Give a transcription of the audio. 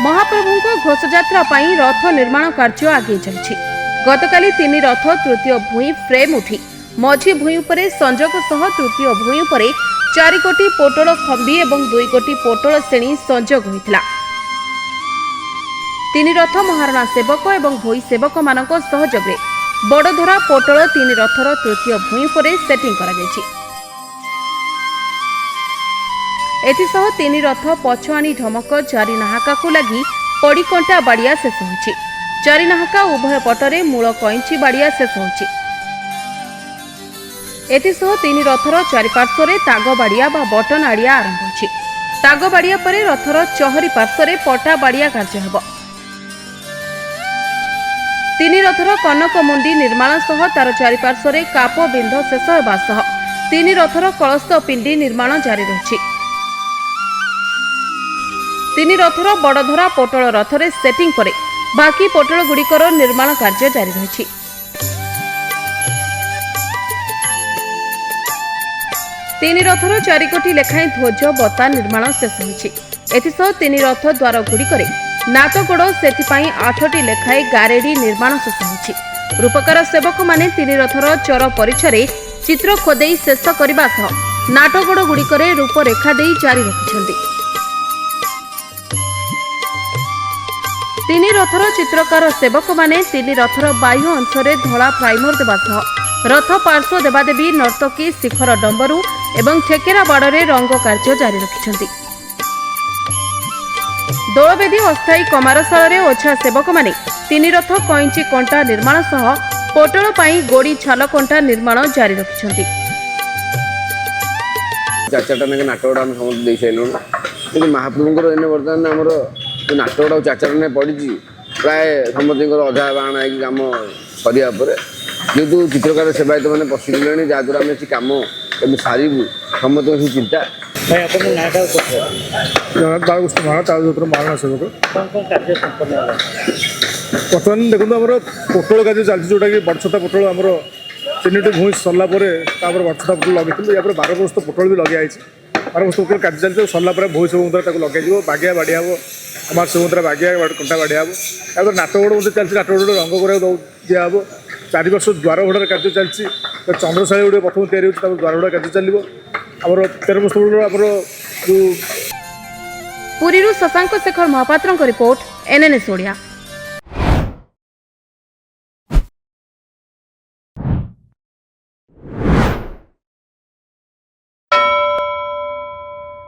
महाप्रभु घोषयात्रा रथ निर्माण कार्य आगे चली गतकाली 3 रथ तृतीय भूई फ्रेम उठी मझी भूई पर संजोग सह तृतीय भूई पर 4 कोटी पोटल खंबी और 2 कोटी पोटल श्रेणी संजोग होता। 3 रथ महाराणा सेवक और भोई सेवक मान सहयोग बड़धरा पोटल 3 रथर तृतीय भूई पर सेटिंग करा एथिसह 3 रथ पछुआणी ढमक चारि नाहाका को लगी पड़ीकंटा बाड़िया शेष होछि। चारि नाहाका उभय पटरे मूल कईंची बाड़िया शेष होछि। एथिसह 3 रथर चारिपार्श्वरे ताग बाड़िया बा बटन आड़िया आरंभ होछि। ताग बाड़िया परे रथर चहरी पार्श्वरे पटा बाड़िया कार्य हेब। 3 रथर कनक मुंडी निर्माण सह तार चारिपार्श्वरे काप बिंध शेष हेबा सह 3 रथर कलश पिंडी निर्माण जारी रहिछि। 3 रथर बड़धरा पोटल रथरे सेटिंग परे बाकी पोटल गुड़िकर निर्माण कार्य जारी रही। 3 रथर 4 कोटी लेखाएं ध्वज बता निर्माण शेष होछि। एथिसह 3 रथ द्वार गुड़िकर नातगोड़ सेथिपाई 8टी लेखाएं गारेडी निर्माण शेष होछि। रूपकार सेवक माने 3 रथर चर परिछरे चित्र खोदेई शेष करबा सह नाटगोड़ गुड़िकर रूपरेखा देई जारी रखिछन्ति। 3 रथर चित्रकार सेवक माने 3 रथर बाह्य अंशरे धला प्राइमर देवा सह रथ पार्श्व देवादेवी नर्तकी शिखर डंबरू एवं ठेकेरा बाड़े रंग कार्य जारी रखिछन्ति। दोलवेदी अस्थायी कमारशाला ओछा सेवक माने 3 रथ कईंची कंटा निर्माण सह पोटल पाई गोड़ी छाल कंटा निर्माण जारी रखिछन्ति। चाचाटा नाटकटा हम समस्त दे साइलुन महाप्रभुंकर एने बर्तमान हमर नाटकटा चाचाटा पड़ी प्राय समस्त अधा बाण है कम सरिया जेहतु चित्रकार सेवायत मैंने पशिगले जहाँद्वारा आम कम सारू समस्त चिंता बालकृष्ण महाराणा सेवक बर्तमान देखो आम पोटल कार्य चलती जोटा कि बड़छता पोटल आम 3टी भूई सरलापर बड़छता पोटल लगे या 12 वर्ष पोटल भी लगे 12 वर्ष पोटल कार्य चलती सरला भूई सब लगे बागिया बाड़िया हम हमारे सब बागिया कंटा बाड़िया हम नाटगोड़ चलती नाटगोड़ रंग कर दिहब 4 वर्ष द्वार भड़ार कार्य चलती चंद्रशाली गोटे प्रथम तैयारी होती द्वार भड़ा कार्य चलो आम 13 वर्ष आमर जो पुरी शशांक शेखर महापात्र रिपोर्ट NNS ओडिया।